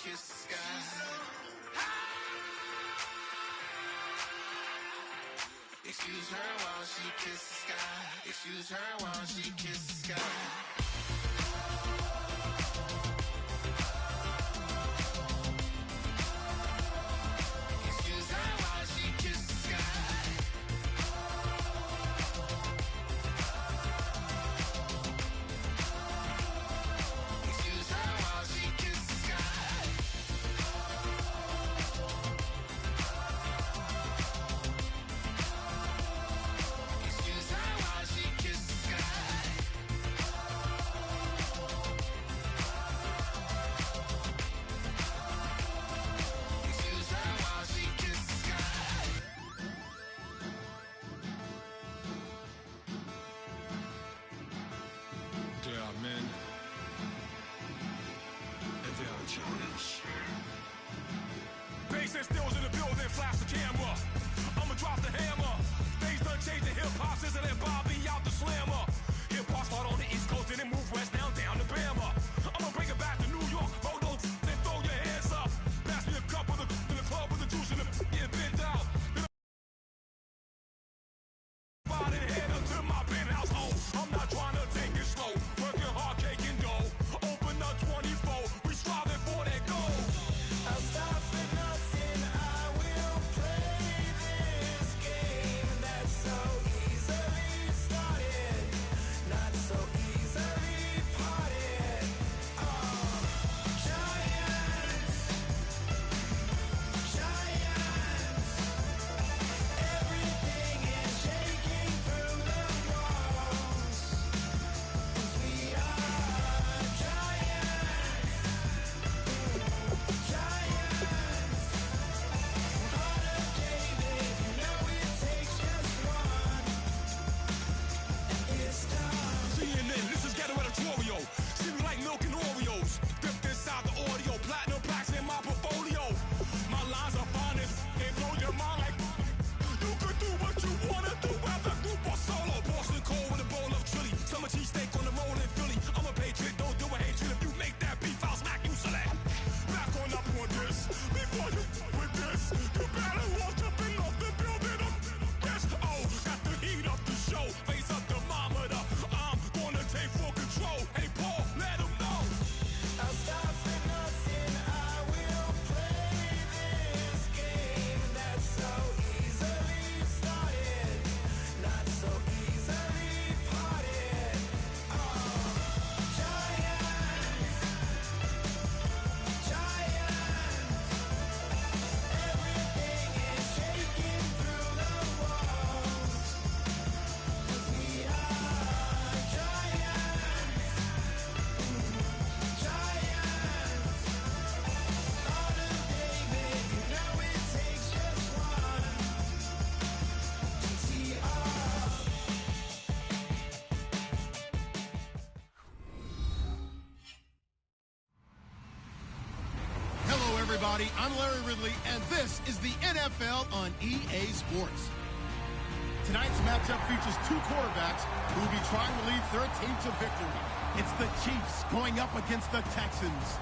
kisses the sky. Excuse her while she kisses the sky. Excuse her while she kisses the sky. Excuse her while she kisses the sky. Excuse her while she kisses the sky. Excuse her while she kisses the sky. Excuse her while she kisses the sky. There are men, and there are giants. Bass and stills in the building, flash the camera. I'ma drop the hammer. Things done changed the hip-hop since I let Bobby out the slammer. Hip-hop start on the East Coast and then move west down to Bama. I'ma bring it back to New York. Roll those and throw your hands up. Pass me a cup of the in the club with the juice and the get bent out. Then I'm and head up to my penthouse. Oh, I'm not trying to take it slow. Working hard, cake and dough. Open up 24. We striving for that goal. I'll stop for nothing, I will play this game that's so easily started, not so easily parted. Giants, everything is shaking through the walls, 'cause we are giants. Heart of David, you know it takes just one, and it's done. CNN, this is ghetto editorial. See me like milk and Oreos. Dipped inside the audio, platinum plaques in my portfolio. My lines are finest, they blow your mind like you could do what you wanna do, whether group or solo. Boston cold with a bowl of chili, summer cheesesteak on the roll in Philly. I'm a patriot, don't do a hatred. If you make that beef, I'll smack you silly. Back on up on this, before you with this, you better walk up and off the building. Yes, oh, got the heat up the show, face up thermometer. I'm gonna take full control. Hey Paul, let him know. I'll stop for nothing, I will play this game that's so easily started, not so easily parted. Giants, everything is shaking through the walls, 'cause we are giants. Heart of David, you know it takes just one to tee off. Hello, everybody. I'm Larry Ridley, and this is the NFL on EA Sports. Tonight's matchup features two quarterbacks who will be trying to lead their team to victory. It's the Chiefs going up against the Texans.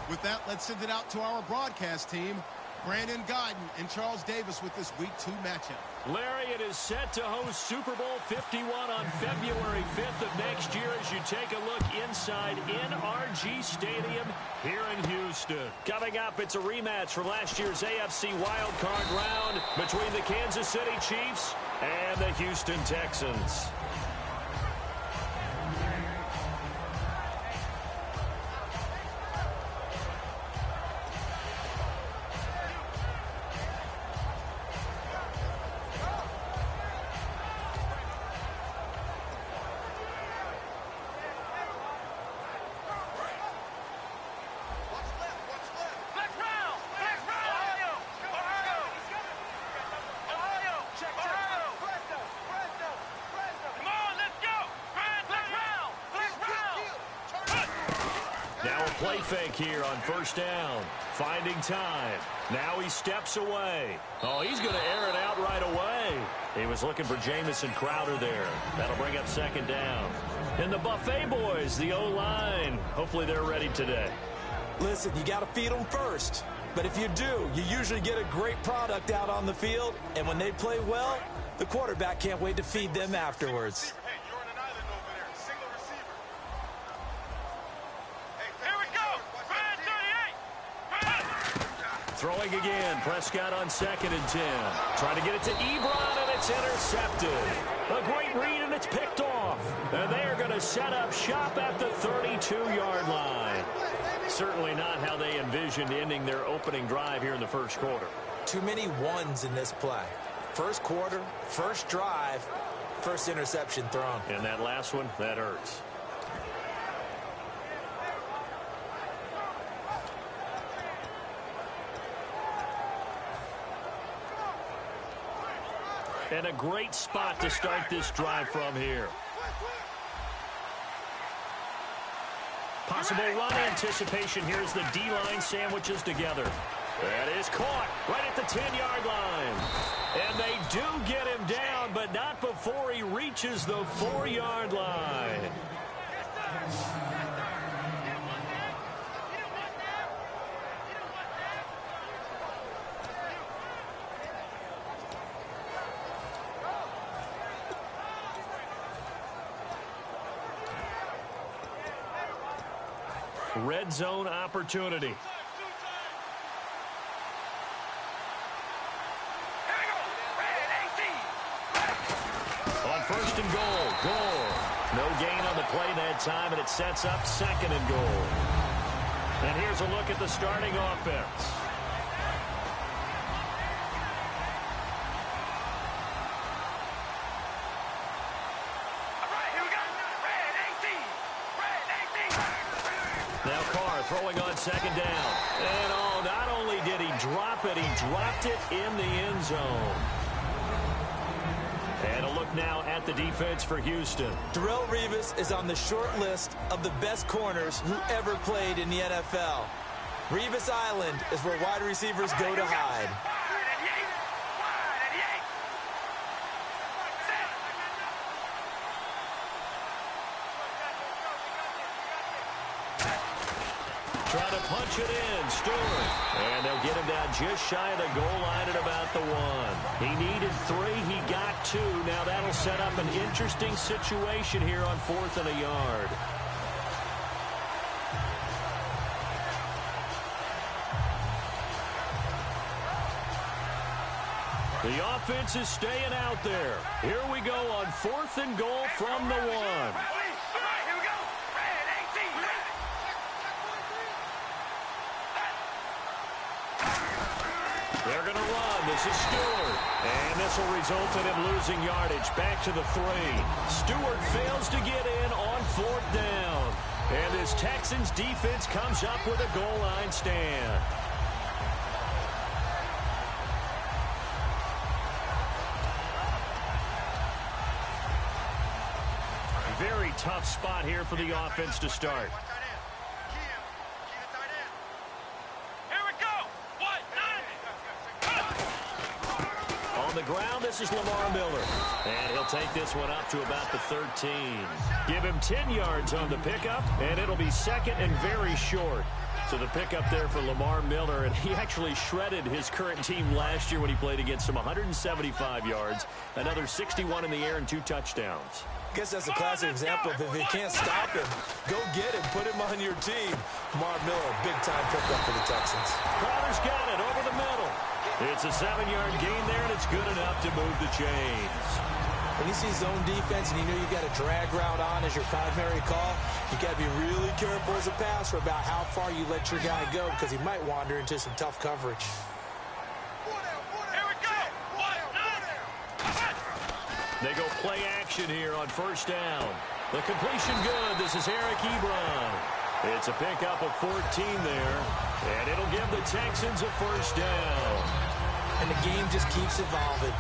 With that, let's send it out to our broadcast team. Brandon Guyton and Charles Davis with this Week 2 matchup. Larry, it is set to host Super Bowl 51 on February 5th of next year as you take a look inside NRG Stadium here in Houston. Coming up, it's a rematch from last year's AFC wildcard round between the Kansas City Chiefs and the Houston Texans. Play fake here on first down. Finding time. Now he steps away. Oh, he's going to air it out right away. He was looking for Jamison Crowder there. That'll bring up second down. And the Buffet boys, the O-line, hopefully they're ready today. Listen, you got to feed them first. But if you do, you usually get a great product out on the field. And when they play well, the quarterback can't wait to feed them afterwards. Hey, you're on an island over there. Single receiver. Here we go. Red 38. Throwing again. Prescott on 2nd and 10. Trying to get it to Ebron, and it's intercepted. A great read, and it's picked off. And they are going to set up shop at the 32-yard line. Certainly not how they envisioned ending their opening drive here in the first quarter. Too many ones in this play. First quarter, first drive, first interception thrown. And that last one, that hurts. And a great spot to start this drive from here. Possible run anticipation. Here's the D-line sandwiches together. That is caught right at the 10-yard line. And they do get him down, but not before he reaches the 4-yard line. Red zone opportunity. On 1st and goal. No gain on the play that time, and it sets up 2nd and goal. And here's a look at the starting offense. Now Carr throwing on 2nd down. And not only did he drop it, he dropped it in the end zone. And a look now at the defense for Houston. Darrelle Revis is on the short list of the best corners who ever played in the NFL. Revis Island is where wide receivers go to hide. Trying to punch it in, Stewart. And they'll get him down just shy of the goal line at about the 1. He needed 3, he got 2. Now that'll set up an interesting situation here on 4th and a yard. The offense is staying out there. Here we go on 4th and goal from the 1. They're going to run. This is Stewart. And this will result in him losing yardage. Back to the 3. Stewart fails to get in on 4th down. And this Texans defense comes up with a goal line stand. Very tough spot here for the offense to start. On the ground, this is Lamar Miller. And he'll take this one up to about the 13. Give him 10 yards on the pickup, and it'll be 2nd and very short. So the pickup there for Lamar Miller, and he actually shredded his current team last year when he played against them. 175 yards, another 61 in the air, and 2 touchdowns. I guess that's a classic example of if you can't stop him, go get him, put him on your team. Lamar Miller, big-time pickup for the Texans. Crowder's got it over the middle. It's a 7-yard gain there, and it's good enough to move the chains. When you see zone defense and you know you got a drag route on as your primary call, you got to be really careful as a passer about how far you let your guy go because he might wander into some tough coverage. They go play action here on 1st down. The completion good. This is Eric Ebron. It's a pickup of 14 there, and it'll give the Texans a 1st down. And the game just keeps evolving.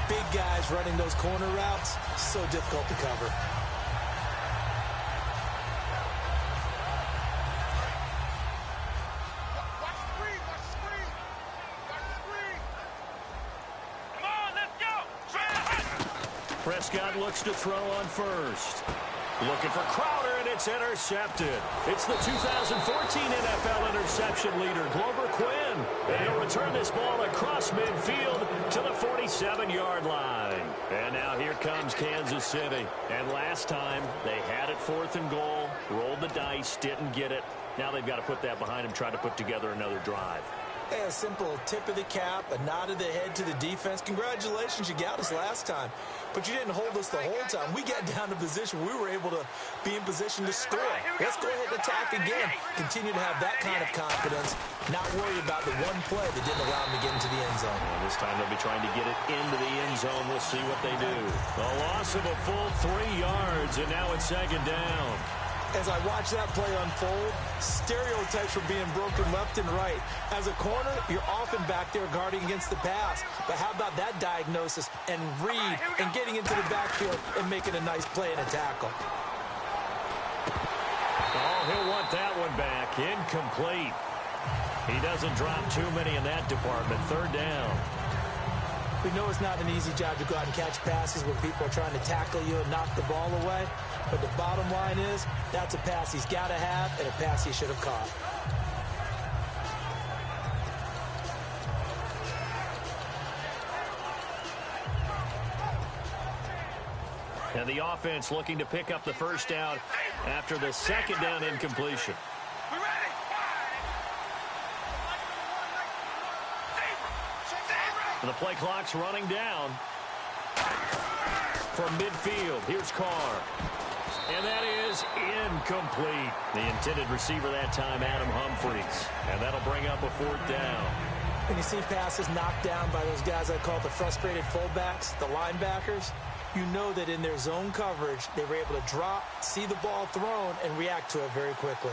Big guys running those corner routes, so difficult to cover. Prescott looks to throw on 1st. Looking for Crowder, and it's intercepted. It's the 2014 NFL interception. reception leader, Glover Quinn. And he'll return this ball across midfield to the 47-yard line. And now here comes Kansas City. And last time, they had it 4th and goal, rolled the dice, didn't get it. Now they've got to put that behind them, try to put together another drive. Hey, a simple tip of the cap, a nod of the head to the defense. Congratulations, you got us last time. But you didn't hold us the whole time. We got down to position. We were able to be in position to score. Let's go ahead and attack again. Continue to have that kind of confidence. Not worry about the one play that didn't allow them to get into the end zone. And this time they'll be trying to get it into the end zone. We'll see what they do. A loss of a full 3 yards, and now it's 2nd down. As I watch that play unfold, stereotypes were being broken left and right. As a corner, you're often back there guarding against the pass. But how about that diagnosis and read and getting into the backfield and making a nice play and a tackle? Oh, he'll want that one back. Incomplete. He doesn't drop too many in that department. 3rd down. We know it's not an easy job to go out and catch passes when people are trying to tackle you and knock the ball away. But the bottom line is, that's a pass he's got to have and a pass he should have caught. And the offense looking to pick up the 1st down after the 2nd down incompletion. The play clock's running down. From midfield, here's Carr. And that is incomplete. The intended receiver that time, Adam Humphries. And that'll bring up a 4th down. When you see passes knocked down by those guys I call the frustrated fullbacks, the linebackers, you know that in their zone coverage, they were able to drop, see the ball thrown, and react to it very quickly.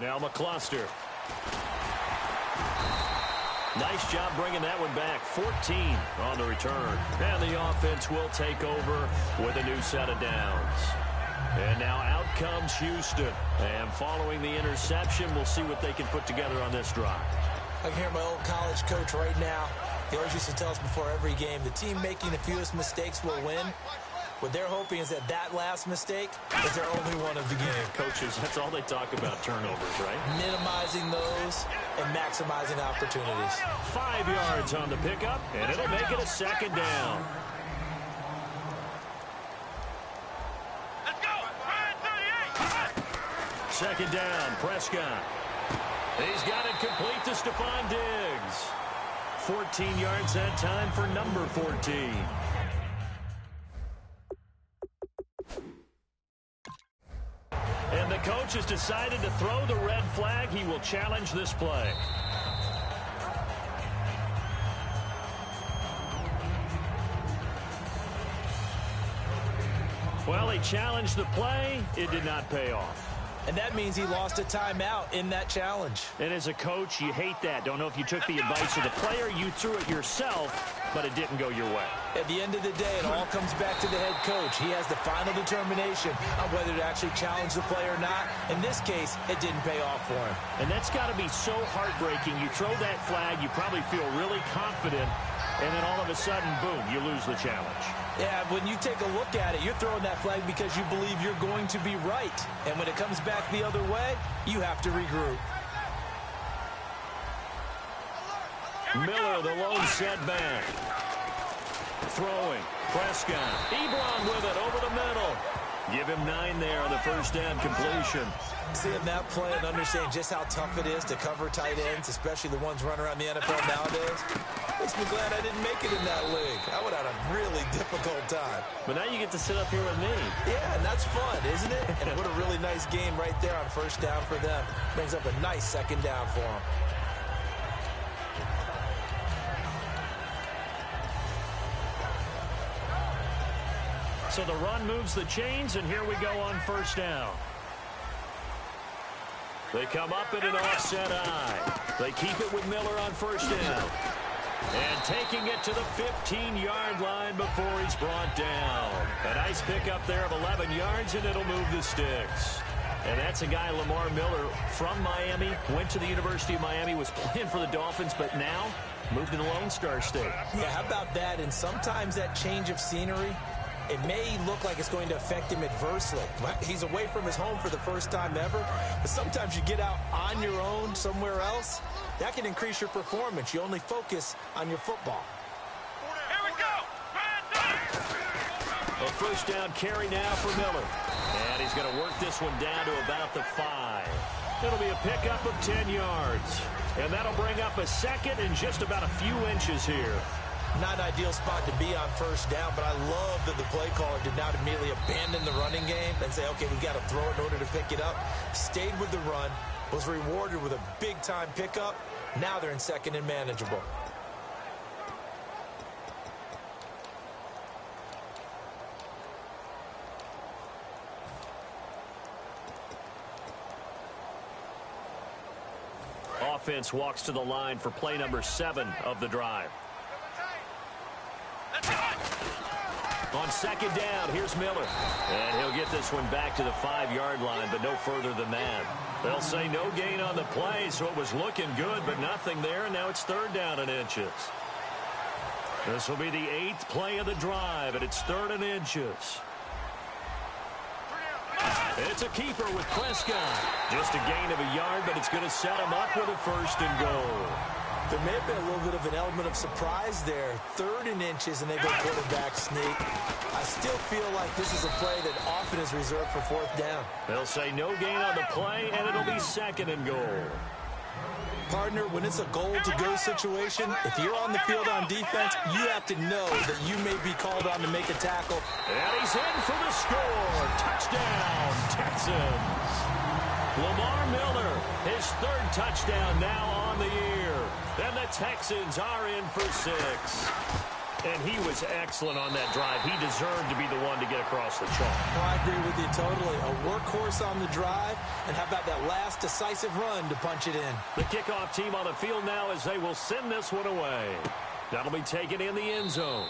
Now McCluster. Nice job bringing that one back. 14 on the return. And the offense will take over with a new set of downs. And now out comes Houston. And following the interception, we'll see what they can put together on this drive. I can hear my old college coach right now. He always used to tell us before every game, the team making the fewest mistakes will win. What they're hoping is that that last mistake is their only one of the game. Coaches, that's all they talk about, turnovers, right? Minimizing those and maximizing opportunities. 5 yards on the pickup, and it'll make it a 2nd down. Let's go. 2nd down, Prescott. He's got it complete to Stephon Diggs. 14 yards that time for number 14. And the coach has decided to throw the red flag. He will challenge this play. Well, he challenged the play. It did not pay off. And that means he lost a timeout in that challenge. And as a coach, you hate that. Don't know if you took the advice of the player. You threw it yourself, but it didn't go your way. At the end of the day, it all comes back to the head coach. He has the final determination on whether to actually challenge the play or not. In this case, it didn't pay off for him. And that's got to be so heartbreaking. You throw that flag, you probably feel really confident, and then all of a sudden, boom, you lose the challenge. Yeah, when you take a look at it, you're throwing that flag because you believe you're going to be right. And when it comes back the other way, you have to regroup. Miller, the lone setback. Throwing. Prescott. Ebron with it over the middle. Give him 9 there on the 1st down completion. Seeing that play and understanding just how tough it is to cover tight ends, especially the ones running around the NFL nowadays, makes me glad I didn't make it in that league. I would have had a really difficult time. But now you get to sit up here with me. Yeah, and that's fun, isn't it? And what a really nice game right there on 1st down for them. Brings up a nice 2nd down for them. So the run moves the chains, and here we go on 1st down. They come up in an offset eye. They keep it with Miller on 1st down. And taking it to the 15-yard line before he's brought down. A nice pickup there of 11 yards, and it'll move the sticks. And that's a guy, Lamar Miller, from Miami, went to the University of Miami, was playing for the Dolphins, but now moved to the Lone Star State. Yeah, how about that? And sometimes that change of scenery, it may look like it's going to affect him adversely. He's away from his home for the first time ever. But sometimes you get out on your own somewhere else, that can increase your performance. You only focus on your football. Here we go. A first down carry now for Miller. And he's going to work this one down to about the 5. It'll be a pickup of 10 yards. And that'll bring up a second and just about a few inches here. Not an ideal spot to be on first down, but I love that the play caller did not immediately abandon the running game and say, okay, we've got to throw it in order to pick it up. Stayed with the run, was rewarded with a big-time pickup. Now they're in second and manageable. Offense walks to the line for play number 7 of the drive. On second down, here's Miller. And he'll get this one back to the 5-yard line, but no further than that. They'll say no gain on the play, so it was looking good, but nothing there. And now it's third down and inches. This will be the 8th play of the drive, and it's third and inches. It's a keeper with Prescott. Just a gain of a yard, but it's going to set him up with a first and goal. There may have been a little bit of an element of surprise there. Third and inches, and they go quarterback sneak. I still feel like this is a play that often is reserved for fourth down. They'll say no gain on the play, and it'll be second and goal. Partner, when it's a goal-to-go situation, if you're on the field on defense, you have to know that you may be called on to make a tackle. And he's in for the score. Touchdown, Texans. Lamar Miller, his 3rd touchdown now on the year. And the Texans are in for 6. And he was excellent on that drive. He deserved to be the one to get across the chalk. Well, I agree with you totally. A workhorse on the drive, and how about that last decisive run to punch it in? The kickoff team on the field now as they will send this one away. That'll be taken in the end zone.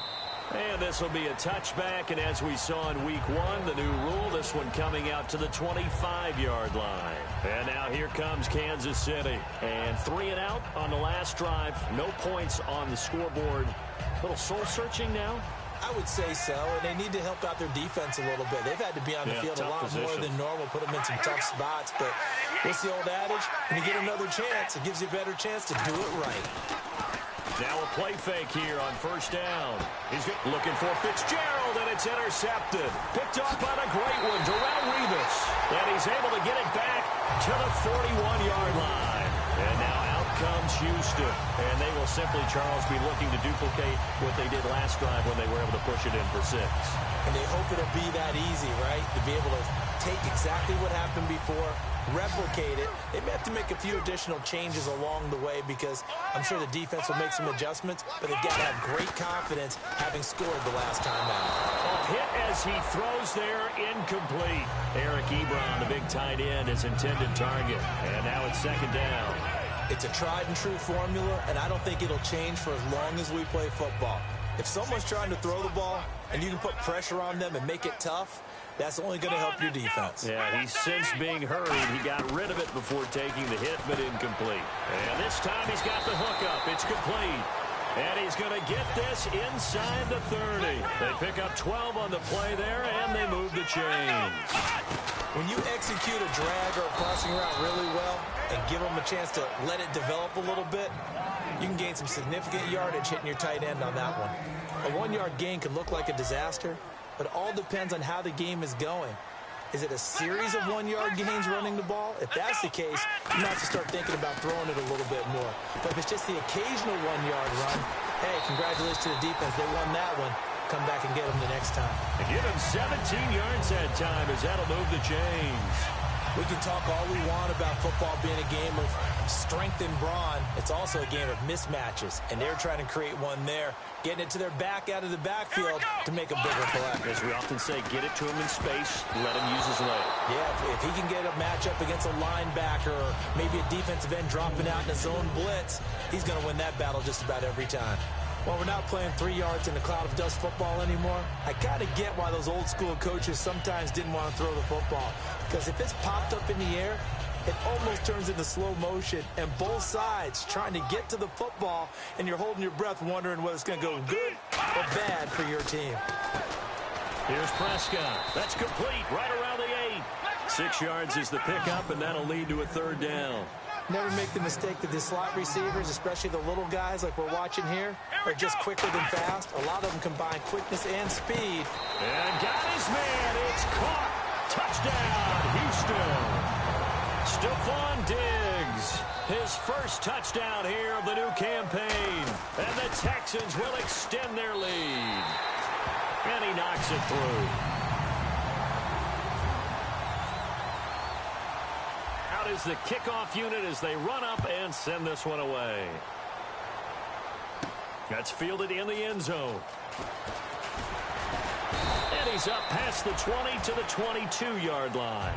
And this will be a touchback, and as we saw in week 1, the new rule, this one coming out to the 25-yard line. And now here comes Kansas City. And 3 and out on the last drive. No points on the scoreboard. A little soul-searching now? I would say so, and they need to help out their defense a little bit. They've had to be on the field a lot more than normal, put them in some tough spots. But what's the old adage? When you get another chance, it gives you a better chance to do it right. Now a play fake here on first down. He's looking for Fitzgerald, and it's intercepted. Picked off by the great one, Darrelle Revis. And he's able to get it back to the 41-yard line. And now out comes Houston. And they will simply, Charles, be looking to duplicate what they did last drive when they were able to push it in for 6. And they hope it'll be that easy, right? To be able to take exactly what happened before, replicate it. They may have to make a few additional changes along the way because I'm sure the defense will make some adjustments, but they've got to have great confidence having scored the last time out. A hit as he throws there, incomplete. Eric Ebron, the big tight end, is intended target. And now it's second down. It's a tried-and-true formula, and I don't think it'll change for as long as we play football. If someone's trying to throw the ball and you can put pressure on them and make it tough, that's only going to help your defense. Yeah, he's since being hurried. He got rid of it before taking the hit, but incomplete. And this time he's got the hookup. It's complete. And he's going to get this inside the 30. They pick up 12 on the play there, and they move the chains. When you execute a drag or a crossing route really well and give them a chance to let it develop a little bit, you can gain some significant yardage hitting your tight end on that one. A 1-yard gain can look like a disaster, but it all depends on how the game is going. Is it a series of 1-yard gains running the ball? If that's the case, you might have to start thinking about throwing it a little bit more. But if it's just the occasional 1-yard run, hey, congratulations to the defense. They won that one. Come back and get them the next time. Give him 17 yards that time as that'll move the chains. We can talk all we want about football being a game of strength and brawn. It's also a game of mismatches, and they're trying to create one there, getting it to their back out of the backfield to make a bigger play. As we often say, get it to him in space, let him use his leg. Yeah, if he can get a matchup against a linebacker or maybe a defensive end dropping out in a zone blitz, he's going to win that battle just about every time. Well, we're not playing 3 yards in a cloud of dust football anymore. I kind of get why those old school coaches sometimes didn't want to throw the football. Because if it's popped up in the air, it almost turns into slow motion, and both sides trying to get to the football, and you're holding your breath wondering whether it's going to go good or bad for your team. Here's Prescott. That's complete right around the 8. 6 yards is the pickup, and that'll lead to a 3rd down. Never make the mistake that the slot receivers, especially the little guys like we're watching here, are just quicker than fast. A lot of them combine quickness and speed. And got his man. It's caught. Touchdown, Houston. Stephon Diggs, his first touchdown here of the new campaign. And the Texans will extend their lead. And he knocks it through. Out is the kickoff unit as they run up and send this one away. That's fielded in the end zone. And he's up past the 20 to the 22-yard line.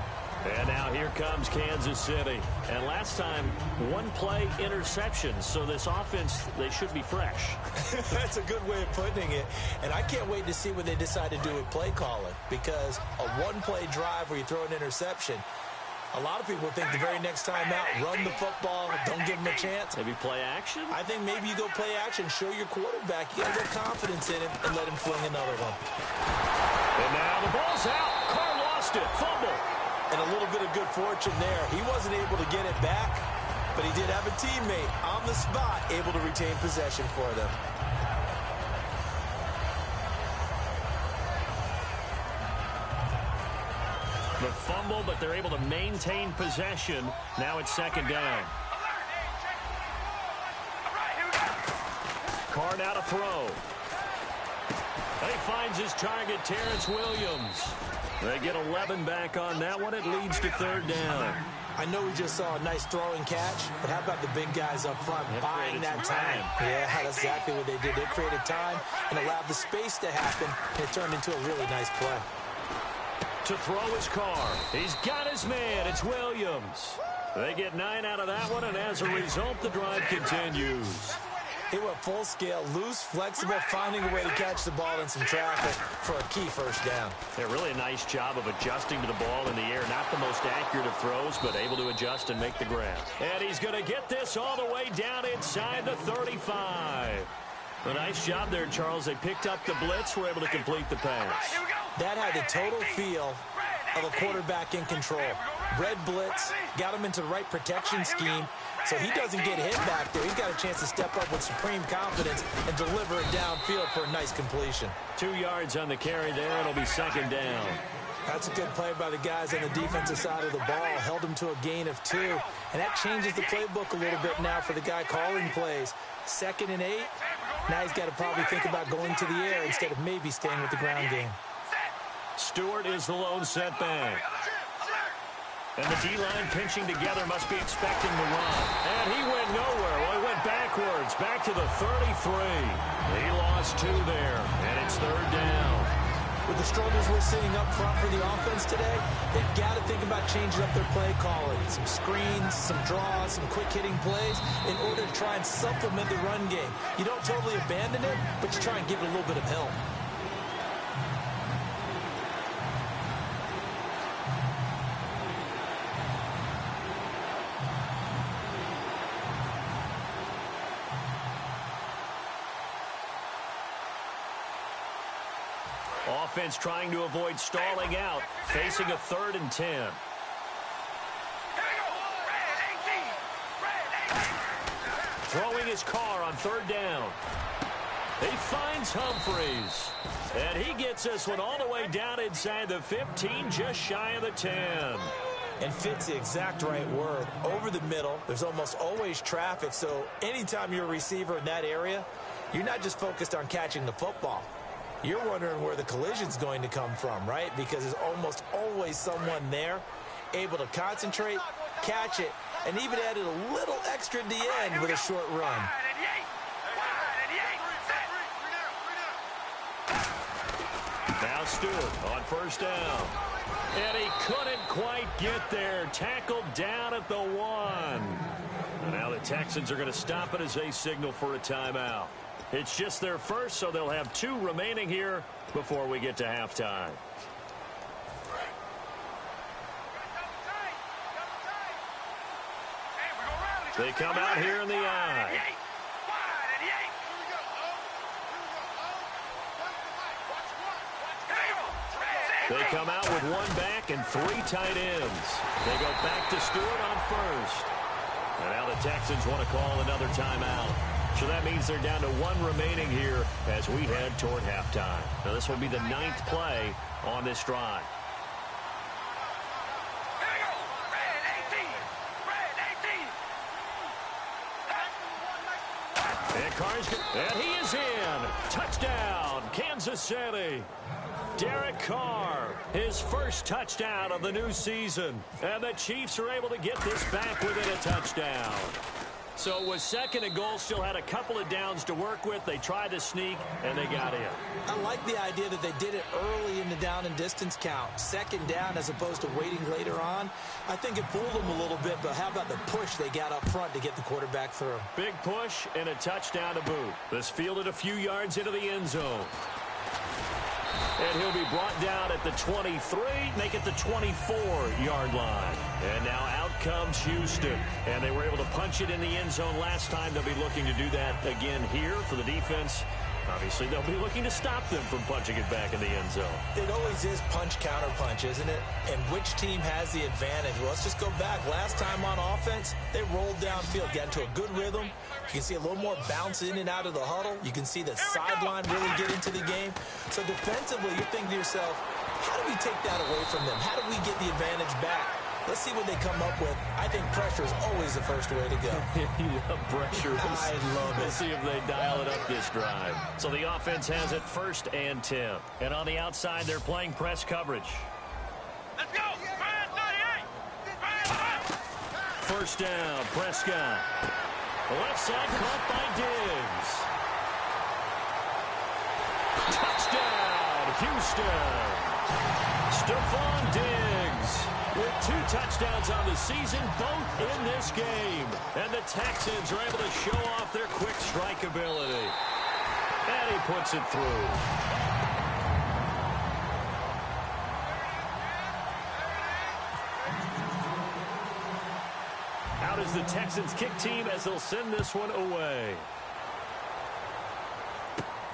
And now here comes Kansas City. And last time, 1-play interception. So this offense, they should be fresh. That's a good way of putting it. And I can't wait to see what they decide to do with play calling. Because a 1-play drive where you throw an interception, a lot of people think the very next time out, run the football, don't give them a chance. Maybe play action? I think maybe you go play action, show your quarterback. You got a little confidence in him and let him fling another one. And now the ball's out. Carr lost it. Fumble. And a little bit of good fortune there. He wasn't able to get it back, but he did have a teammate on the spot able to retain possession for them. The fumble, but they're able to maintain possession. Now it's 2nd down. Carr now to throw. He finds his target, Terrence Williams. They get 11 back on that one. It leads to 3rd down. I know we just saw a nice throwing catch, but how about the big guys up front buying that time? Yeah, that's exactly what they did. They created time and allowed the space to happen, and it turned into a really nice play. To throw his Carr. He's got his man. It's Williams. They get 9 out of that one, and as a result, the drive continues. He went full scale, loose, flexible, finding a way to catch the ball in some traffic for a key 1st down. Yeah, really a nice job of adjusting to the ball in the air. Not the most accurate of throws, but able to adjust and make the grab. And he's going to get this all the way down inside the 35. A nice job there, Charles. They picked up the blitz, were able to complete the pass. That had the total feel of a quarterback in control. Red blitz, got him into the right protection scheme, so he doesn't get hit back there. He's got a chance to step up with supreme confidence and deliver it downfield for a nice completion. 2 yards on the carry there. It'll be 2nd down. That's a good play by the guys on the defensive side of the ball. Held him to a gain of 2. And that changes the playbook a little bit now for the guy calling plays. 2nd and 8. Now he's got to probably think about going to the air instead of maybe staying with the ground game. Stewart is the lone setback. And the D-line pinching together, must be expecting the run. And he went nowhere. Well, he went backwards, back to the 33. He lost 2 there, and it's 3rd down. With the struggles we're seeing up front for the offense today, they've got to think about changing up their play calling. Some screens, some draws, some quick-hitting plays in order to try and supplement the run game. You don't totally abandon it, but you try and give it a little bit of help. Offense trying to avoid stalling out, facing a 3rd and 10. Throwing his Carr on 3rd down. He finds Humphreys. And he gets this one all the way down inside the 15, just shy of the 10. And fits the exact right word. Over the middle, there's almost always traffic, so anytime you're a receiver in that area, you're not just focused on catching the football. You're wondering where the collision's going to come from, right? Because there's almost always someone there able to concentrate, catch it, and even added a little extra at the end with a short run. Now Stewart on 1st down. And he couldn't quite get there. Tackled down at the 1. And now the Texans are going to stop it as they signal for a timeout. It's just their first, so they'll have 2 remaining here before we get to halftime. They come out here in the eye. They come out with 1 back and 3 tight ends. They go back to Stewart on first. And now the Texans want to call another timeout. So that means they're down to 1 remaining here as we head toward halftime. Now this will be the 9th play on this drive. And he is in. Touchdown, Kansas City. Derek Carr, his first touchdown of the new season. And the Chiefs are able to get this back within a touchdown. So it was 2nd and goal, still had a couple of downs to work with. They tried to sneak, and they got in. I like the idea that they did it early in the down and distance count. 2nd down as opposed to waiting later on. I think it fooled them a little bit, but how about the push they got up front to get the quarterback through? Big push and a touchdown to boot. This fielded a few yards into the end zone. And he'll be brought down at the 23, make it the 24-yard line. And now out comes Houston. And they were able to punch it in the end zone last time. They'll be looking to do that again here for the defense. Obviously, they'll be looking to stop them from punching it back in the end zone. It always is punch-counter-punch, isn't it? And which team has the advantage? Well, let's just go back. Last time on offense, they rolled downfield, got into a good rhythm. You can see a little more bounce in and out of the huddle. You can see the sideline really get into the game. So defensively, you're thinking to yourself, how do we take that away from them? How do we get the advantage back? Let's see what they come up with. I think pressure is always the first way to go. Pressure. I love it. We'll see if they dial it up this drive. So the offense has it 1st and 10. And on the outside, they're playing press coverage. Let's go! 1st down, Prescott. The left side caught by Diggs. Touchdown, Houston. Stephon Diggs with 2 touchdowns on the season, both in this game. And the Texans are able to show off their quick strike ability. And he puts it through. Out is the Texans kick team as they'll send this one away.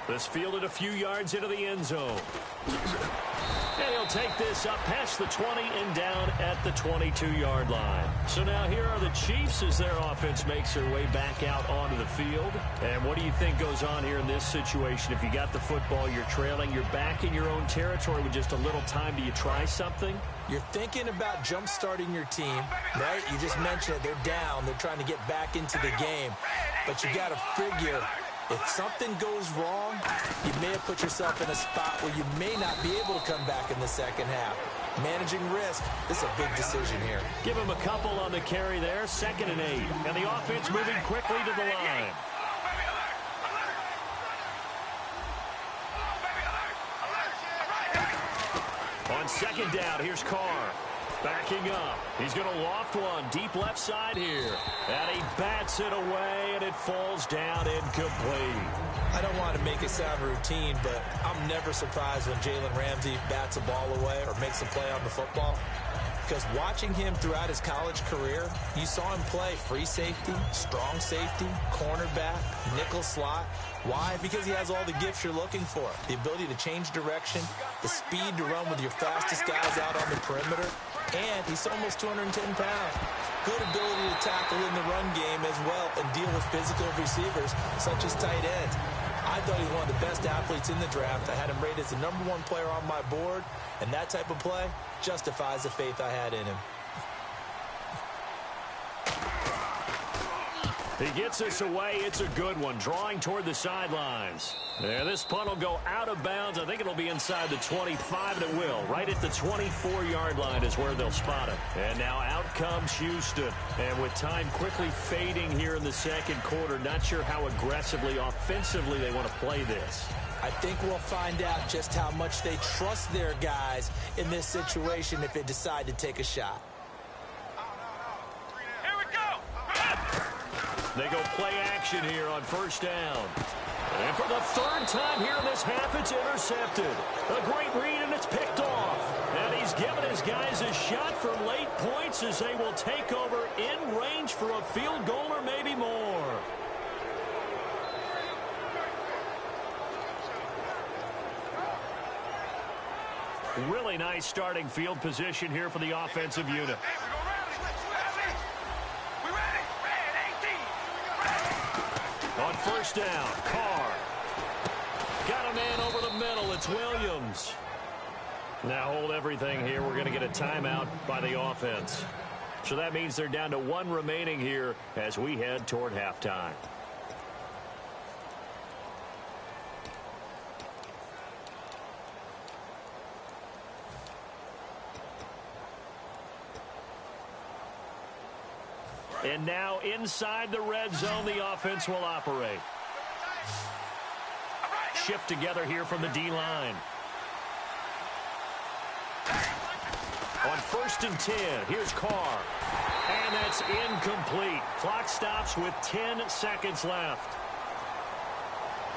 This fielded a few yards into the end zone. And he'll take this up past the 20 and down at the 22-yard line. So now here are the Chiefs as their offense makes their way back out onto the field. And what do you think goes on here in this situation? If you got the football, you're trailing, you're back in your own territory with just a little time. Do you try something? You're thinking about jump-starting your team, right? You just mentioned it. They're down. They're trying to get back into the game. But you got to figure, if something goes wrong, you may have put yourself in a spot where you may not be able to come back in the second half. Managing risk, this is a big decision here. Give him a couple on the carry there, 2nd and 8. And the offense moving quickly to the line. On 2nd down, here's Carr. Backing up. He's going to loft one deep left side here. And he bats it away, and it falls down incomplete. I don't want to make it sound routine, but I'm never surprised when Jalen Ramsey bats a ball away or makes a play on the football. Because watching him throughout his college career, you saw him play free safety, strong safety, cornerback, nickel slot. Why? Because he has all the gifts you're looking for. The ability to change direction, the speed to run with your fastest guys out on the perimeter, and he's almost 210 pounds. Good ability to tackle in the run game as well and deal with physical receivers such as tight ends. I thought he was one of the best athletes in the draft. I had him rated as the #1 player on my board, and that type of play justifies the faith I had in him. He gets this away. It's a good one. Drawing toward the sidelines. There, this punt will go out of bounds. I think it'll be inside the 25, and it will. Right at the 24-yard line is where they'll spot it. And now out comes Houston. And with time quickly fading here in the second quarter, not sure how aggressively, offensively they want to play this. I think we'll find out just how much they trust their guys in this situation if they decide to take a shot. Here we go! They go play action here on 1st down. And if the third time here in this half, it's intercepted. A great read, and it's picked off. And he's given his guys a shot for late points as they will take over in range for a field goal or maybe more. Really nice starting field position here for the offensive unit. On first down, Carr. Got a man over the middle. It's Williams. Now hold everything here. We're going to get a timeout by the offense. So that means they're down to one remaining here as we head toward halftime. And now inside the red zone, the offense will operate. Shift together here from the D-line. On first and 10, here's Carr. And that's incomplete. Clock stops with 10 seconds left.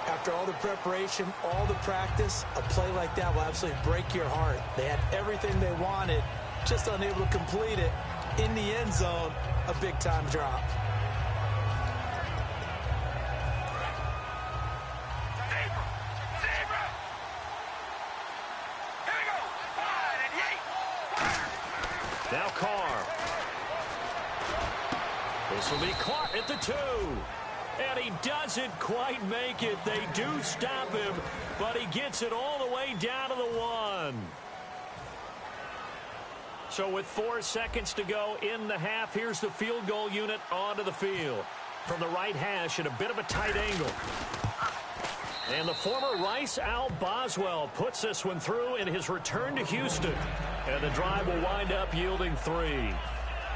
After all the preparation, all the practice, a play like that will absolutely break your heart. They had everything they wanted, just unable to complete it. In the end zone, a big-time drop. Now Carr. This will be caught at the 2. And he doesn't quite make it. They do stop him, but he gets it all the way down to the 1. So with 4 seconds to go in the half, here's the field goal unit onto the field. From the right hash at a bit of a tight angle. And the former Rice Al Boswell puts this one through in his return to Houston. And the drive will wind up yielding 3.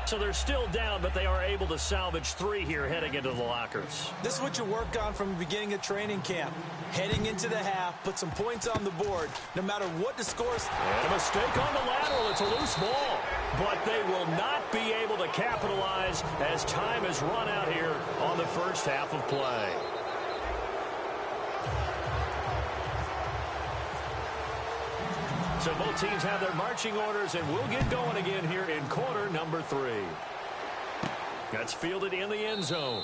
So they're still down, but they are able to salvage 3 here heading into the lockers. This is what you work on from the beginning of training camp. Heading into the half, put some points on the board, no matter what the score's. And a mistake on the lateral. It's a loose ball. But they will not be able to capitalize as time has run out here on the first half of play. So both teams have their marching orders, and we'll get going again here in quarter number 3. That's fielded in the end zone.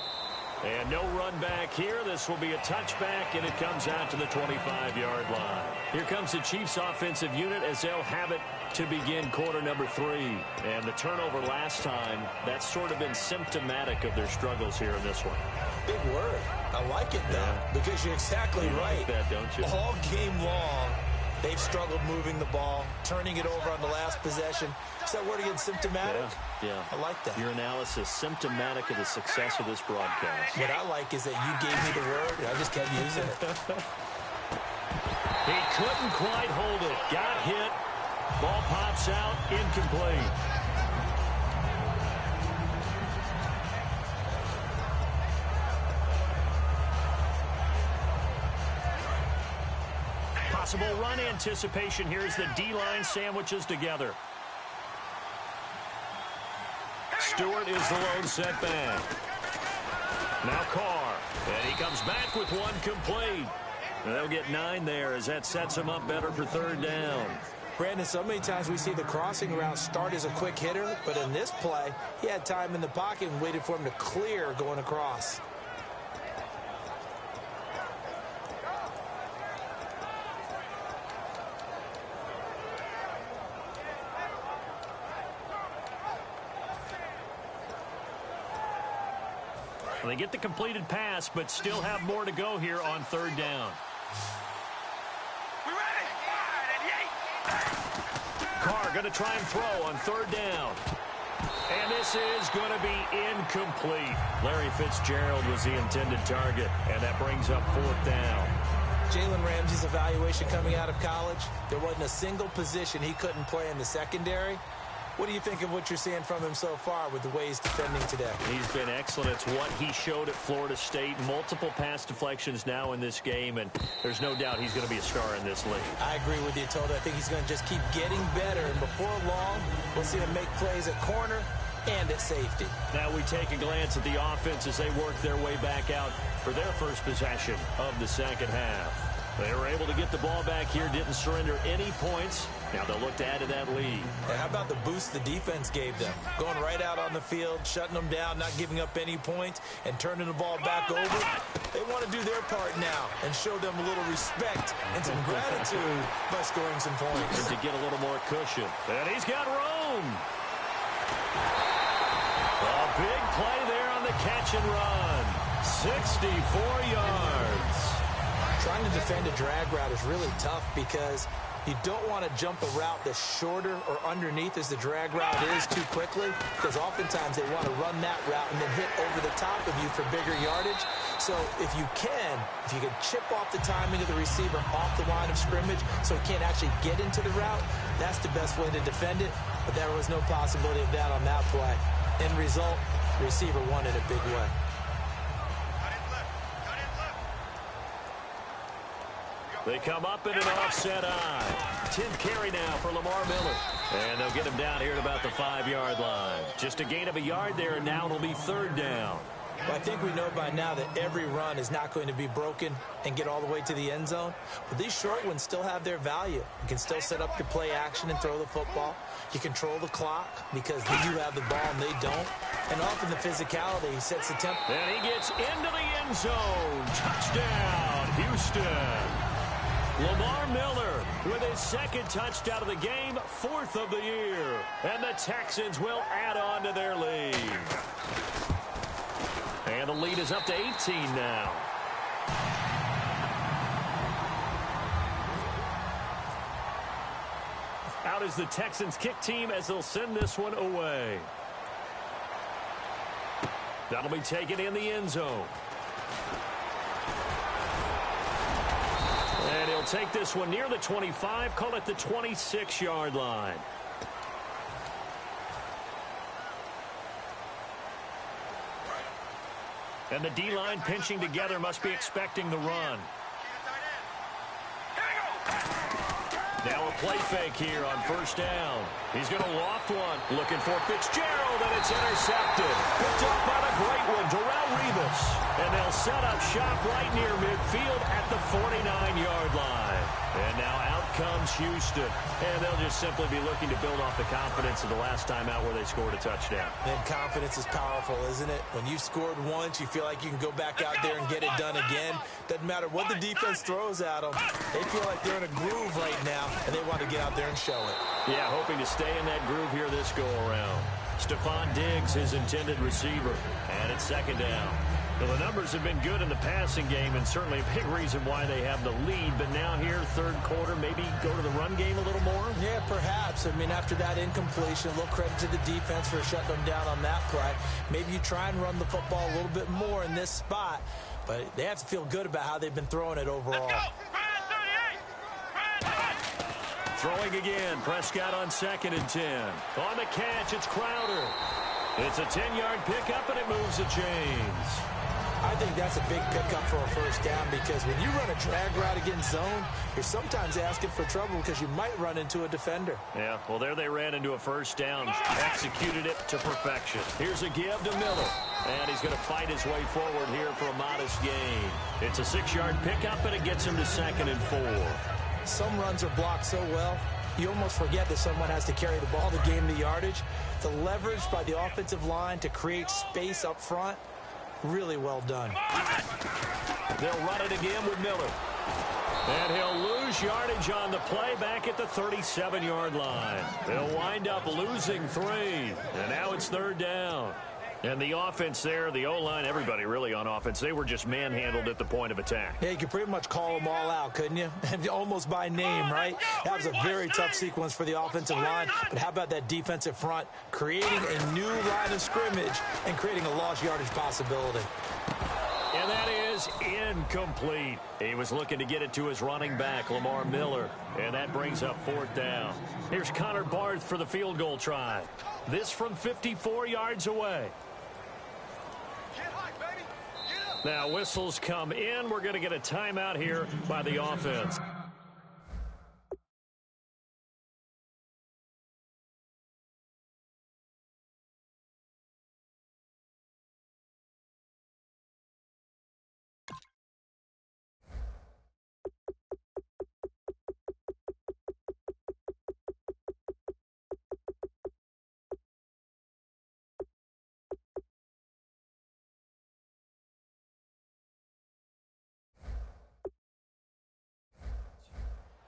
And no run back here. This will be a touchback, and it comes out to the 25-yard line. Here comes the Chiefs' offensive unit as they'll have it to begin quarter number 3. And the turnover last time, that's sort of been symptomatic of their struggles here in this one. Big word. I like it, though, because you're exactly right. Like that, don't you? All game long, they've struggled moving the ball, turning it over on the last possession. Is that word again, symptomatic? Yeah. I like that. Your analysis, symptomatic of the success of this broadcast. What I like is that you gave me the word, and I just kept using it. He couldn't quite hold it. Got hit. Ball pops out. Incomplete. Possible run anticipation here as the D-line sandwiches together. Stewart is the lone setback. Now Carr. And he comes back with one complete. And they'll get 9 there as that sets him up better for third down. Brandon, so many times we see the crossing route start as a quick hitter, but in this play, he had time in the pocket and waited for him to clear going across. Well, they get the completed pass, but still have more to go here on third down. Carr going to try and throw on third down. And this is going to be incomplete. Larry Fitzgerald was the intended target, and that brings up fourth down. Jalen Ramsey's evaluation coming out of college, there wasn't a single position he couldn't play in the secondary. What do you think of what you're seeing from him so far with the way he's defending today? He's been excellent. It's what he showed at Florida State. Multiple pass deflections now in this game, and there's no doubt he's going to be a star in this league. I agree with you, Toto. I think he's going to just keep getting better, and before long, we'll see him make plays at corner and at safety. Now we take a glance at the offense as they work their way back out for their first possession of the second half. They were able to get the ball back here, didn't surrender any points. Now they'll look to add to that lead. And how about the boost the defense gave them? Going right out on the field, shutting them down, not giving up any points, and turning the ball back over. They want to do their part now and show them a little respect and some gratitude by scoring some points. And to get a little more cushion. And he's got room. A big play there on the catch and run. 64 yards. Trying to defend a drag route is really tough because you don't want to jump a route that's shorter or underneath as the drag route is too quickly, because oftentimes they want to run that route and then hit over the top of you for bigger yardage. So if you can chip off the timing of the receiver off the line of scrimmage so he can't actually get into the route, that's the best way to defend it. But there was no possibility of that on that play. End result, the receiver won in a big way. They come up in an offset eye. 10th carry now for Lamar Miller. And they'll get him down here at about the 5-yard line. Just a gain of a yard there, and now it'll be third down. Well, I think we know by now that every run is not going to be broken and get all the way to the end zone. But these short ones still have their value. You can still set up your play action and throw the football. You control the clock because you have the ball and they don't. And often the physicality sets the tempo. And he gets into the end zone. Touchdown, Houston. Lamar Miller with his second touchdown of the game, 4th of the year. And the Texans will add on to their lead. And the lead is up to 18 now. Out is the Texans kick team as they'll send this one away. That'll be taken in the end zone. And he'll take this one near the 25, call it the 26-yard line. And the D-line pinching together, must be expecting the run. Now a play fake here on first down. He's going to loft one. Looking for Fitzgerald, and it's intercepted. Picked up by the great one, Darrelle Revis. And they'll set up shop right near midfield at the 49-yard line. And now out comes Houston. And they'll just simply be looking to build off the confidence of the last time out where they scored a touchdown. And confidence is powerful, isn't it? When you've scored once, you feel like you can go back out there and get it done again. Doesn't matter what the defense throws at them. They feel like they're in a groove right now, and they want to get out there and show it. Yeah, hoping to stay in that groove here this go-around. Stephon Diggs, his intended receiver. And it's second down. Well, the numbers have been good in the passing game, and certainly a big reason why they have the lead. But now here, third quarter, maybe go to the run game a little more? Yeah, perhaps. I mean, after that incompletion, a little credit to the defense for shutting them down on that play. Maybe you try and run the football a little bit more in this spot. But they have to feel good about how they've been throwing it overall. Throwing again. Prescott on 2nd and 10. On the catch, it's Crowder. It's a 10-yard pickup, and it moves the chains. I think that's a big pickup for a first down because when you run a drag route against zone, you're sometimes asking for trouble because you might run into a defender. Yeah, well, there they ran into a first down, executed it to perfection. Here's a give to Miller, and he's going to fight his way forward here for a modest gain. It's a 6-yard pickup, and it gets him to 2nd and 4. Some runs are blocked so well, you almost forget that someone has to carry the ball to gain the yardage. The leverage by the offensive line to create space up front, really well done. They'll run it again with Miller. And he'll lose yardage on the play back at the 37-yard line. They'll wind up losing 3. And now it's third down. And the offense there, the O-line, everybody really on offense, they were just manhandled at the point of attack. Yeah, you could pretty much call them all out, couldn't you? Almost by name, right? That was a very tough sequence for the offensive line. But how about that defensive front creating a new line of scrimmage and creating a lost yardage possibility? And that is incomplete. He was looking to get it to his running back, Lamar Miller. And that brings up 4th down. Here's Connor Barth for the field goal try. This from 54 yards away. Now whistles come in. We're going to get a timeout here by the offense.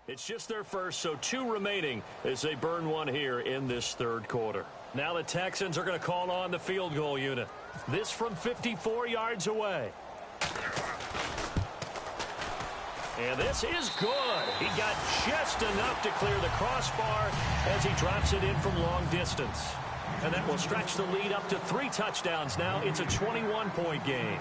It's just their first, so 2 remaining as they burn one here in this third quarter. Now the Texans are going to call on the field goal unit. This from 54 yards away. And this is good. He got just enough to clear the crossbar as he drops it in from long distance. And that will stretch the lead up to 3 touchdowns now. It's a 21-point game.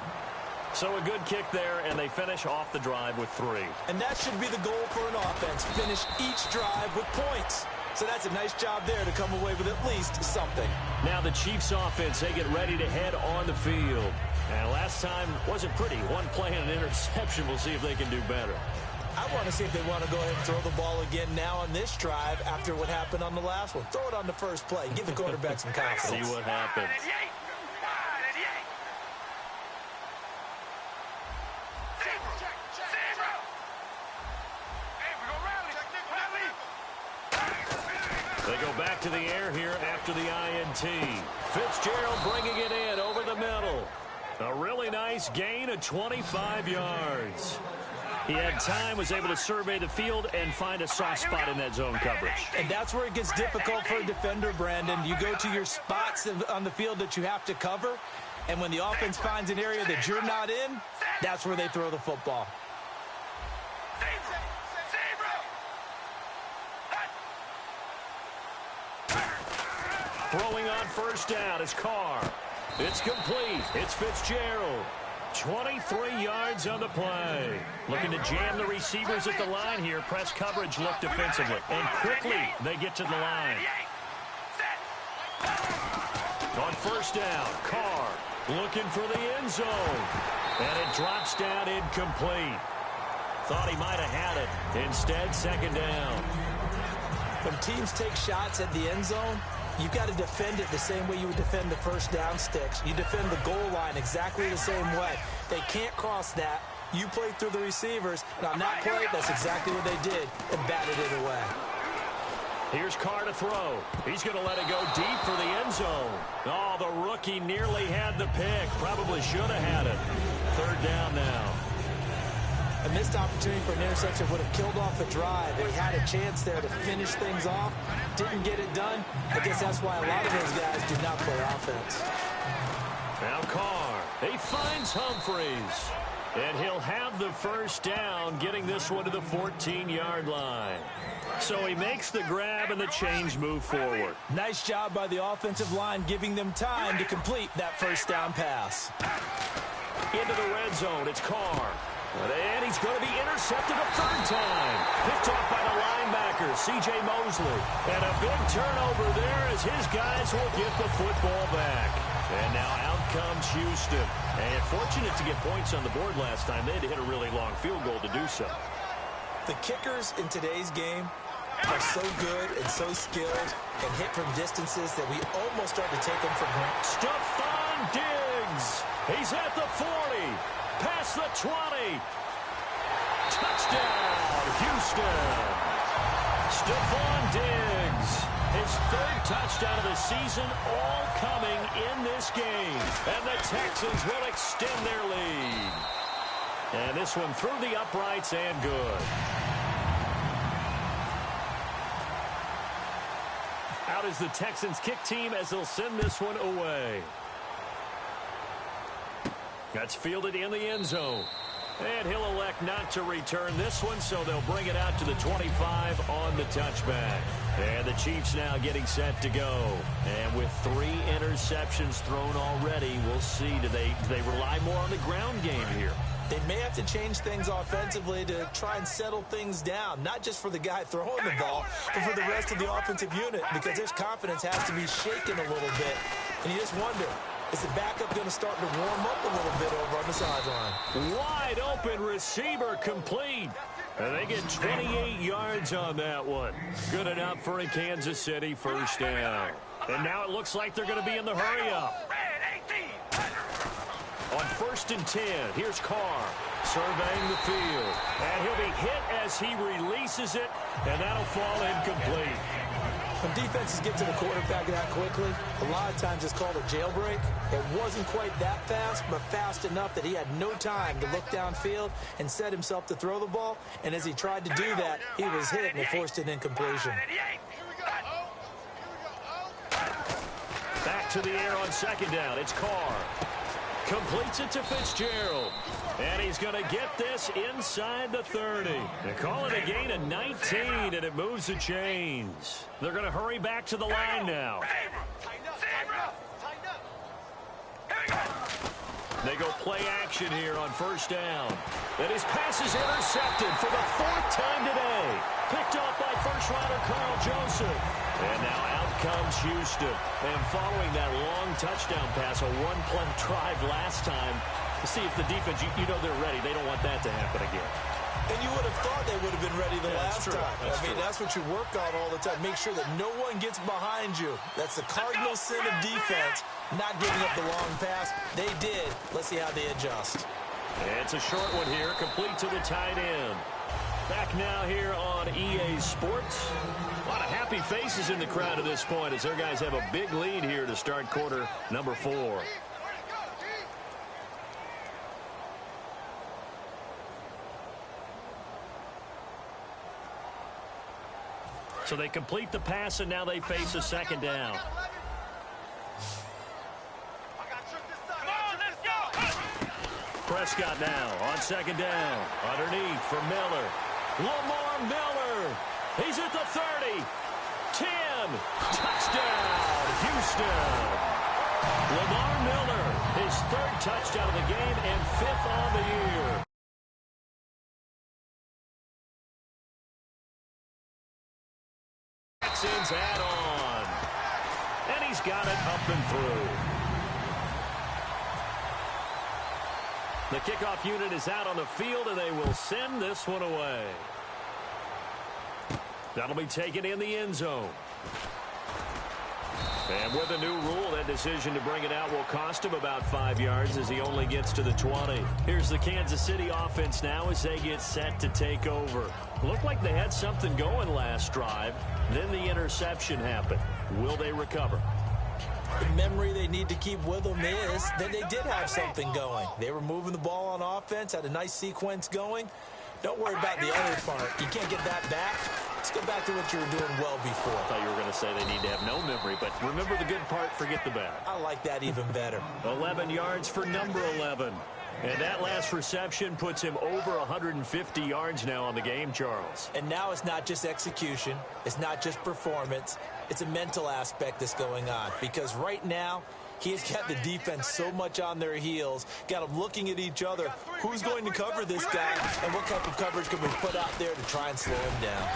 So a good kick there, and they finish off the drive with 3. And that should be the goal for an offense. Finish each drive with points. So that's a nice job there to come away with at least something. Now the Chiefs offense, they get ready to head on the field. And last time wasn't pretty. One play and an interception. We'll see if they can do better. I want to see if they want to go ahead and throw the ball again now on this drive after what happened on the last one. Throw it on the first play. Give the quarterback some confidence. See what happens. They go back to the air here after the INT. Fitzgerald bringing it in over the middle. A really nice gain of 25 yards. He had time, was able to survey the field and find a soft spot in that zone coverage. And that's where it gets difficult for a defender, Brandon. You go to your spots on the field that you have to cover, and when the offense finds an area that you're not in, that's where they throw the football. Throwing on first down is Carr. It's complete. It's Fitzgerald. 23 yards on the play. Looking to jam the receivers at the line here. Press coverage look defensively. And quickly they get to the line. On first down, Carr looking for the end zone. And it drops down incomplete. Thought he might have had it. Instead, second down. When teams take shots at the end zone, you've got to defend it the same way you would defend the first down sticks. You defend the goal line exactly the same way. They can't cross that. You play through the receivers. And on that play, that's exactly what they did and batted it away. Here's Carr to throw. He's going to let it go deep for the end zone. Oh, the rookie nearly had the pick. Probably should have had it. Third down now. A missed opportunity for an interception would have killed off the drive. They had a chance there to finish things off. Didn't get it done. I guess that's why a lot of those guys did not play offense. Now Carr. He finds Humphreys. And he'll have the first down, getting this one to the 14-yard line. So he makes the grab and the change move forward. Nice job by the offensive line, giving them time to complete that first down pass. Into the red zone. It's Carr. And he's going to be intercepted a third time. Picked off by the linebacker, C.J. Mosley. And a big turnover there as his guys will get the football back. And now out comes Houston. And fortunate to get points on the board last time. They had to hit a really long field goal to do so. The kickers in today's game are so good and so skilled and hit from distances that we almost start to take them for granted. Stephon Diggs. He's at the 40. Past the 20. Touchdown, Houston. Stephon Diggs. His third touchdown of the season, all coming in this game. And the Texans will extend their lead. And this one through the uprights and good. Out is the Texans kick team as they'll send this one away. That's fielded in the end zone. And he'll elect not to return this one, so they'll bring it out to the 25 on the touchback. And the Chiefs now getting set to go. And with 3 interceptions thrown already, we'll see. Do they rely more on the ground game here? They may have to change things offensively to try and settle things down, not just for the guy throwing the ball, but for the rest of the offensive unit, because their confidence has to be shaken a little bit. And you just wonder, is the backup going to start to warm up a little bit over on the sideline? Wide open receiver complete. And they get 28 yards on that one. Good enough for a Kansas City first down. And now it looks like they're going to be in the hurry-up. On 1st and 10, here's Carr surveying the field. And he'll be hit as he releases it, and that'll fall incomplete. When defenses get to the quarterback that quickly, a lot of times it's called a jailbreak. It wasn't quite that fast, but fast enough that he had no time to look downfield and set himself to throw the ball. And as he tried to do that, he was hit and it forced an incompletion. Back to the air on second down. It's Carr. Completes it to Fitzgerald. And he's going to get this inside the 30. They call it a gain of 19, and it moves the chains. They're going to hurry back to the line now. They go play action here on first down. And his pass is intercepted for the 4th time today. Picked off by first-rounder Carl Joseph. And now out comes Houston. And following that long touchdown pass, a one-play drive last time, to see if the defense, you know they're ready. They don't want that to happen again. And you would have thought they would have been ready the last time. I mean, that's what you work on all the time. Make sure that no one gets behind you. That's the cardinal sin of defense, not giving up the long pass. They did. Let's see how they adjust. It's a short one here, complete to the tight end. Back now here on EA Sports. A lot of happy faces in the crowd at this point as their guys have a big lead here to start quarter number 4. So they complete the pass, and now they face a second down. Prescott now on second down. Underneath for Miller. Lamar Miller. He's at the 30. 10. Touchdown, Houston. Lamar Miller, his 3rd touchdown of the game and 5th on the year. Texans add on. And he's got it up and through. The kickoff unit is out on the field, and they will send this one away. That'll be taken in the end zone. And with a new rule, that decision to bring it out will cost him about 5 yards as he only gets to the 20. Here's the Kansas City offense now as they get set to take over. Looked like they had something going last drive. Then the interception happened. Will they recover? The memory they need to keep with them is that they did have something going. They were moving the ball on offense, had a nice sequence going. Don't worry about the other part. You can't get that back. Let's go back to what you were doing well before. I thought you were going to say they need to have no memory, but remember the good part, forget the bad. I like that even better. 11 yards for number 11. And that last reception puts him over 150 yards now on the game, Charles. And now it's not just execution. It's not just performance. It's a mental aspect that's going on. Because right now, he's got the defense so much on their heels, got them looking at each other. Who's going to cover this guy, and what type of coverage can we put out there to try and slow him down?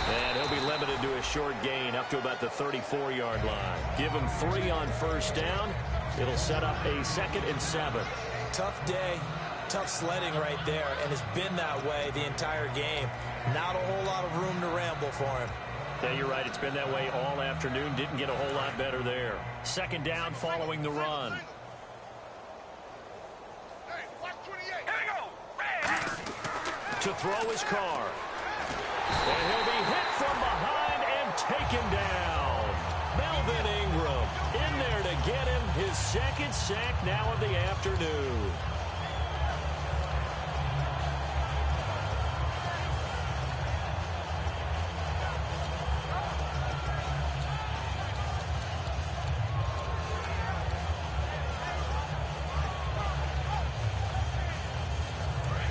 And he'll be limited to a short gain up to about the 34-yard line. Give him 3 on first down. It'll set up a 2nd and 7. Tough day, tough sledding right there, and it's been that way the entire game. Not a whole lot of room to ramble for him. Yeah, you're right. It's been that way all afternoon. Didn't get a whole lot better there. 2nd down following the run. To throw his Carr. And he'll be hit from behind and taken down. Melvin Ingram in there to get him his 2nd sack now of the afternoon.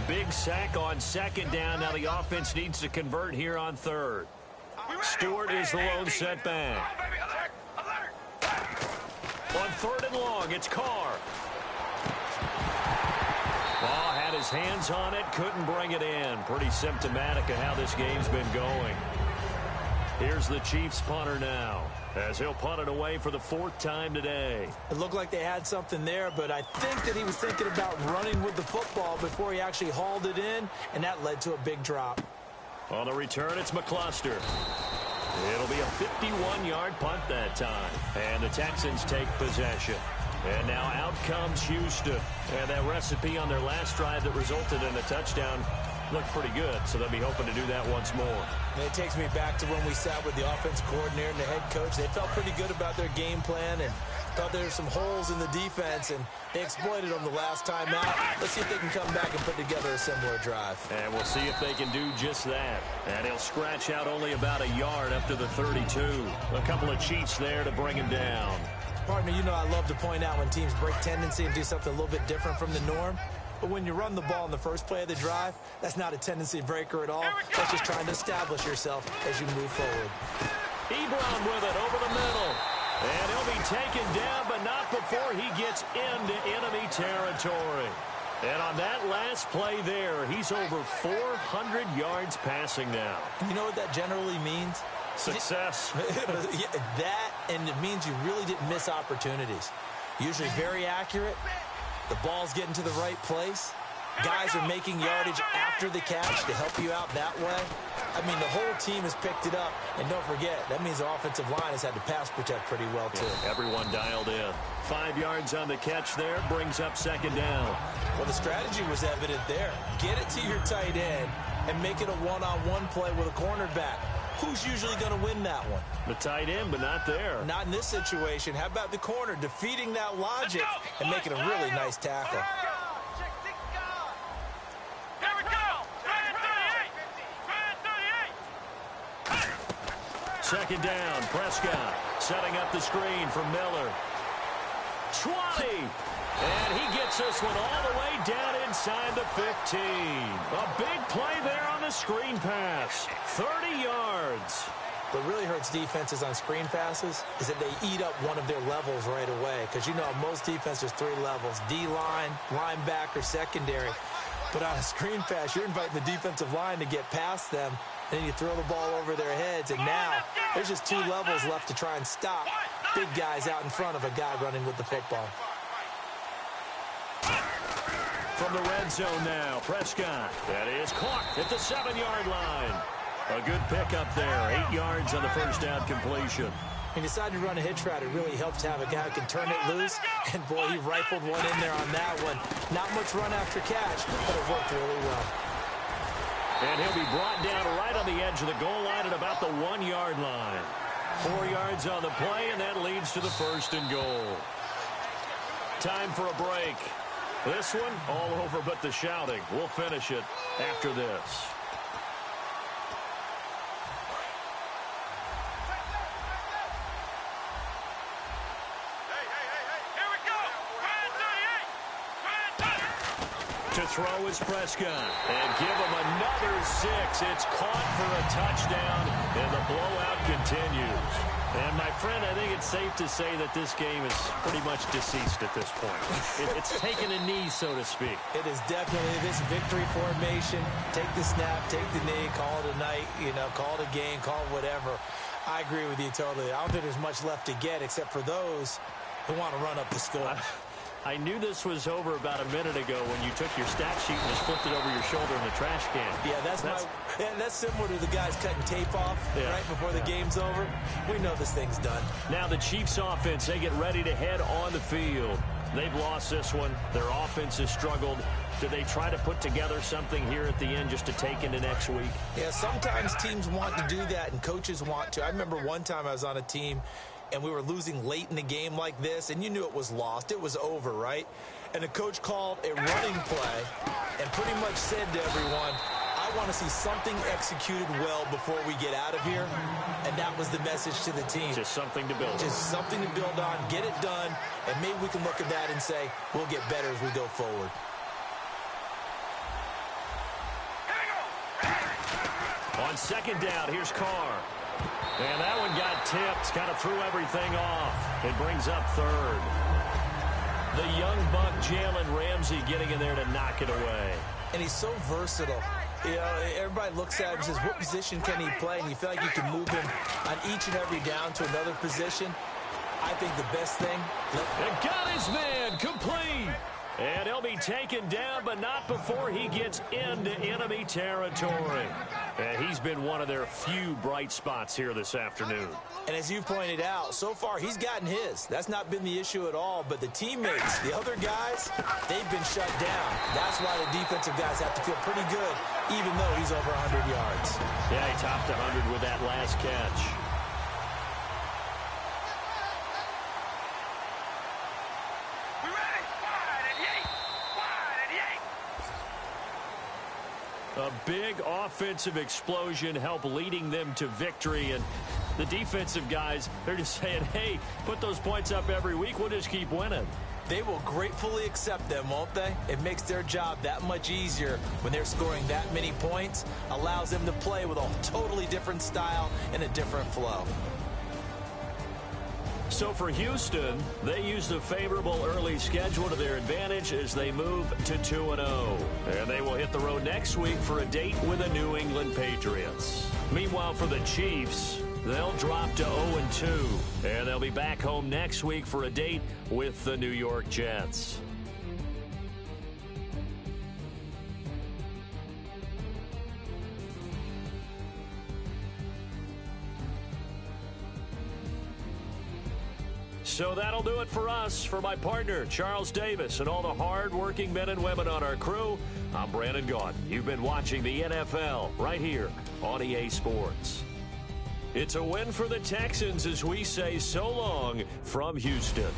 Big sack on 2nd down. Now the offense needs to convert here on 3rd. Stewart is the lone setback. On 3rd and long, it's Carr. Ball had his hands on it, couldn't bring it in. Pretty symptomatic of how this game's been going. Here's the Chiefs punter now, as he'll punt it away for the 4th time today. It looked like they had something there, but I think that he was thinking about running with the football before he actually hauled it in, and that led to a big drop. On the return, it's McCluster. It'll be a 51-yard punt that time, and the Texans take possession. And now out comes Houston. And that recipe on their last drive that resulted in a touchdown looked pretty good, so they'll be hoping to do that once more. And it takes me back to when we sat with the offense coordinator and the head coach. They felt pretty good about their game plan and thought there were some holes in the defense, and they exploited them the last time out. Let's see if they can come back and put together a similar drive. And we'll see if they can do just that. And he'll scratch out only about a yard up to the 32. A couple of Chiefs there to bring him down. Partner, you know I love to point out when teams break tendency and do something a little bit different from the norm. But when you run the ball in the first play of the drive, that's not a tendency breaker at all. That's just trying to establish yourself as you move forward. Ebron with it over the middle. And he'll be taken down, but not before he gets into enemy territory. And on that last play there, he's over 400 yards passing now. You know what that generally means? Success. That, and it means you really didn't miss opportunities. Usually very accurate. The ball's getting to the right place. Guys are making yardage after the catch to help you out that way. I mean, the whole team has picked it up. And don't forget, that means the offensive line has had to pass protect pretty well, too. Yeah, everyone dialed in. 5 yards on the catch there, brings up second down. Well, the strategy was evident there. Get it to your tight end and make it a one-on-one play with a cornerback. Who's usually going to win that one? The tight end, but not there. Not in this situation. How about the corner defeating that logic and making a really nice tackle? Second down, Prescott setting up the screen for Miller. 20, and he gets this one all the way down inside the 15. A big play there on the screen pass, 30 yards. What really hurts defenses on screen passes is that they eat up one of their levels right away. Because you know, most defenses, 3 levels: D-line, linebacker, secondary. But on a screen pass, you're inviting the defensive line to get past them, and then you throw the ball over their heads, and now there's just 2 levels left to try and stop big guys out in front of a guy running with the football. From the red zone now, Prescott. That is caught at the 7-yard line. A good pickup there, 8 yards on the first down completion. He decided to run a hitch route. It really helps to have a guy who can turn it loose. And, boy, he rifled one in there on that one. Not much run after catch, but it worked really well. And he'll be brought down right on the edge of the goal line at about the 1-yard line. 4 yards on the play, and that leads to the 1st and goal. Time for a break. This one, all over but the shouting. We'll finish it after this. To throw is Prescott. And give him another 6. It's caught for a touchdown, and the blowout continues. And, my friend, I think it's safe to say that this game is pretty much deceased at this point. It's taken a knee, so to speak. It is definitely this victory formation. Take the snap, take the knee, call it a night, call it a game, call it whatever. I agree with you totally. I don't think there's much left to get except for those who want to run up the score. I knew this was over about a minute ago when you took your stat sheet and just flipped it over your shoulder in the trash can. Yeah, that's similar to the guys cutting tape off right before the game's over. We know this thing's done. Now the Chiefs offense, they get ready to head on the field. They've lost this one. Their offense has struggled. Do they try to put together something here at the end just to take into next week? Yeah, sometimes teams want to do that and coaches want to. I remember one time I was on a team and we were losing late in the game like this, and you knew it was lost. It was over, right? And the coach called a running play and pretty much said to everyone, I want to see something executed well before we get out of here. And that was the message to the team. Just something to build on. Just something to build on, get it done, and maybe we can look at that and say, we'll get better as we go forward. On second down, here's Carr. And that one got tipped, kind of threw everything off. It brings up 3rd. The young buck, Jalen Ramsey, getting in there to knock it away. And he's so versatile. Everybody looks at him and says, what position can he play? And you feel like you can move him on each and every down to another position. I think the best thing... And got his man complete. And he'll be taken down, but not before he gets into enemy territory. And he's been one of their few bright spots here this afternoon. And as you pointed out, so far he's gotten his. That's not been the issue at all. But the teammates, the other guys, they've been shut down. That's why the defensive guys have to feel pretty good, even though he's over 100 yards. Yeah, he topped 100 with that last catch. A big offensive explosion helped leading them to victory. And the defensive guys, they're just saying, hey, put those points up every week. We'll just keep winning. They will gratefully accept them, won't they? It makes their job that much easier when they're scoring that many points. Allows them to play with a totally different style and a different flow. So for Houston, they use the favorable early schedule to their advantage as they move to 2-0. And they will hit the road next week for a date with the New England Patriots. Meanwhile, for the Chiefs, they'll drop to 0-2. And they'll be back home next week for a date with the New York Jets. So that'll do it for us. For my partner, Charles Davis, and all the hard-working men and women on our crew, I'm Brandon Gaudin. You've been watching the NFL right here on EA Sports. It's a win for the Texans as we say so long from Houston.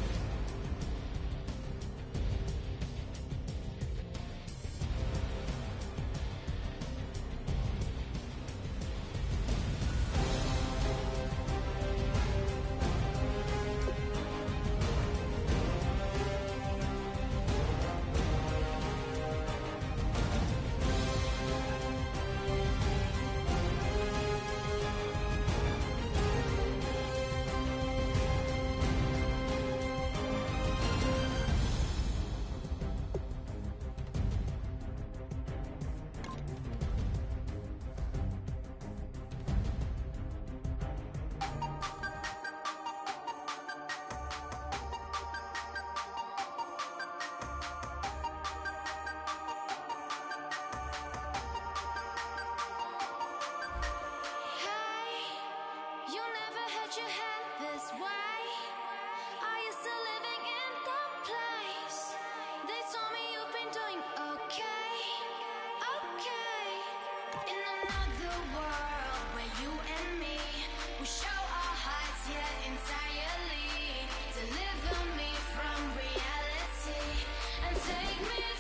You never had your head this way. Are you still living in the place? They told me you've been doing okay, okay. In another world where you and me, we show our hearts yet entirely. Deliver me from reality and take me